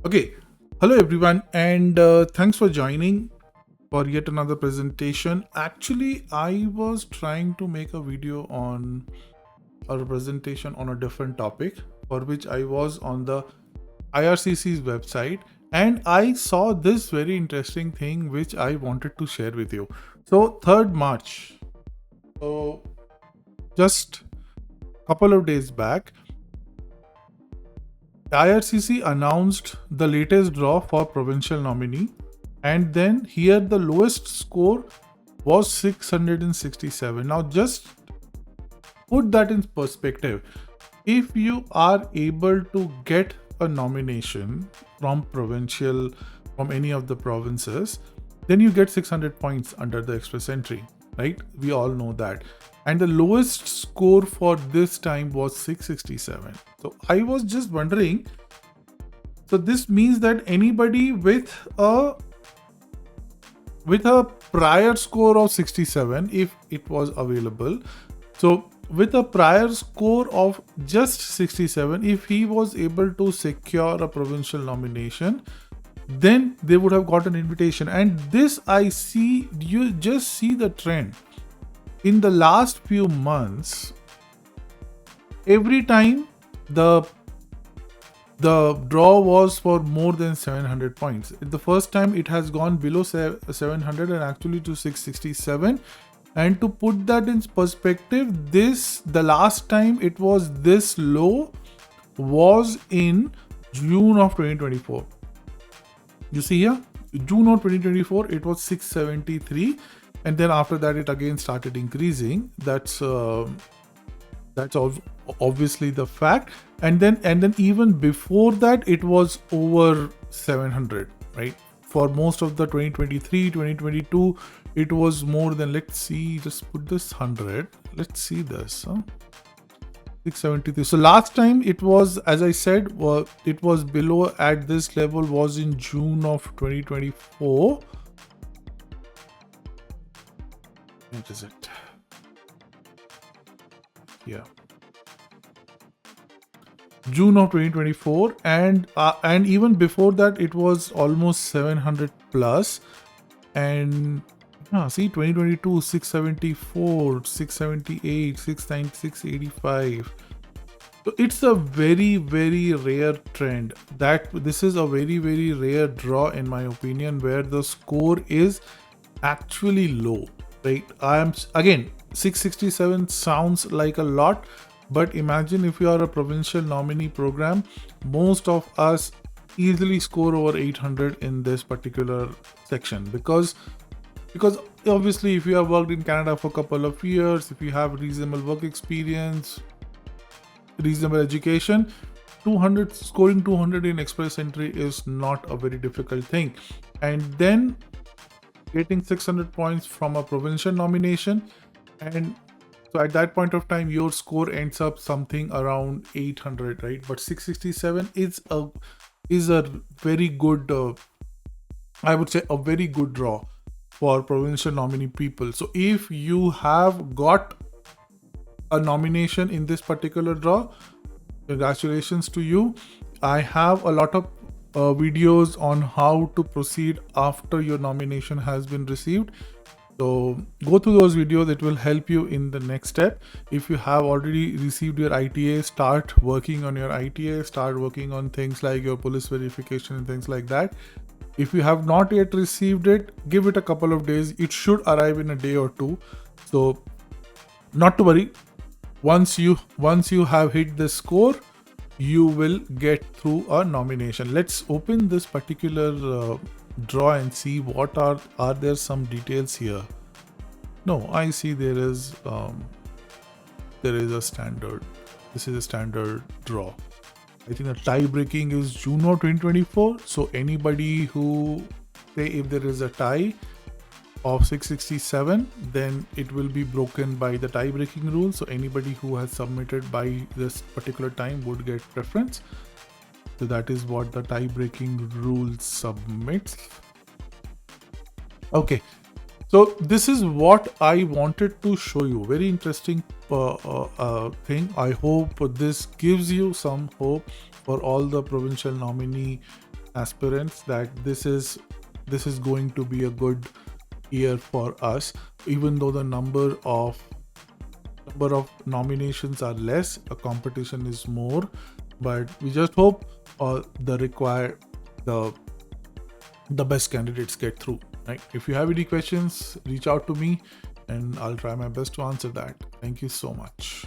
Okay, hello everyone, and thanks for joining for yet another presentation. Actually, I was trying to make a video on a presentation on a different topic for which I was on the IRCC's website and I saw this very interesting thing which I wanted to share with you. So, 3rd March, so just a couple of days back, IRCC announced the latest draw for provincial nominee, and then here the lowest score was 667. Now, just put that in perspective. If you are able to get a nomination from provincial, from any of the provinces, then you get 600 points under the express entry, right? We all know that. And the lowest score for this time was 667. So I was just wondering, so this means that anybody with a prior score of 67, if it was available, so with a prior score of just 67, if he was able to secure a provincial nomination, then they would have got an invitation. And this, I see, you just see the trend in the last few months. Every time the draw was for more than 700 points. The first time it has gone below 700 and actually to 667. And to put that in perspective, the last time it was this low was in June of 2024. You see here, June of 2024, it was 673, and then after that it again started increasing. That's obviously the fact. And then even before that, it was over 700, right? For most of the 2023, 2022, it was more than, let's see, just put this 100. Let's see this. 673. So last time it was, as I said, it was below at this level was in June of 2024. What is it? Yeah. June of 2024, and even before that it was almost 700 plus. And see, 2022 674, 678, 690, 685. So it's a very, very rare trend. That this is a very, very rare draw in my opinion, where the score is actually low, right? Again, 667 sounds like a lot, but imagine if you are a provincial nominee program, most of us easily score over 800 in this particular section, because obviously if you have worked in Canada for a couple of years, if you have reasonable work experience, reasonable education, scoring 200 in express entry is not a very difficult thing. And then getting 600 points from a provincial nomination, and so at that point of time your score ends up something around 800, right? But 667 is a very good, I would say a very good draw for provincial nominee people. So if you have got a nomination in this particular draw, congratulations to you. I have a lot of videos on how to proceed after your nomination has been received. So go through those videos, it will help you in the next step. If you have already received your ITA, start working on your ITA, start working on things like your police verification and things like that. If you have not yet received it, give it a couple of days. It should arrive in a day or two. So not to worry. Once you have hit the score, you will get through a nomination. Let's open this particular draw and see what are there some details here. No, I see there is a standard. This is a standard draw. I think the tie breaking is June of 2024. So anybody who, say if there is a tie of 667, then it will be broken by the tie breaking rule. So anybody who has submitted by this particular time would get preference. So that is what the tie breaking rule submits. Okay, so this is what I wanted to show you. Very interesting thing. I hope this gives you some hope for all the provincial nominee aspirants that this is going to be a good year for us, even though the number of nominations are less, a competition is more, but we just hope the best candidates get through, right? If you have any questions, reach out to me and I'll try my best to answer that. Thank you so much.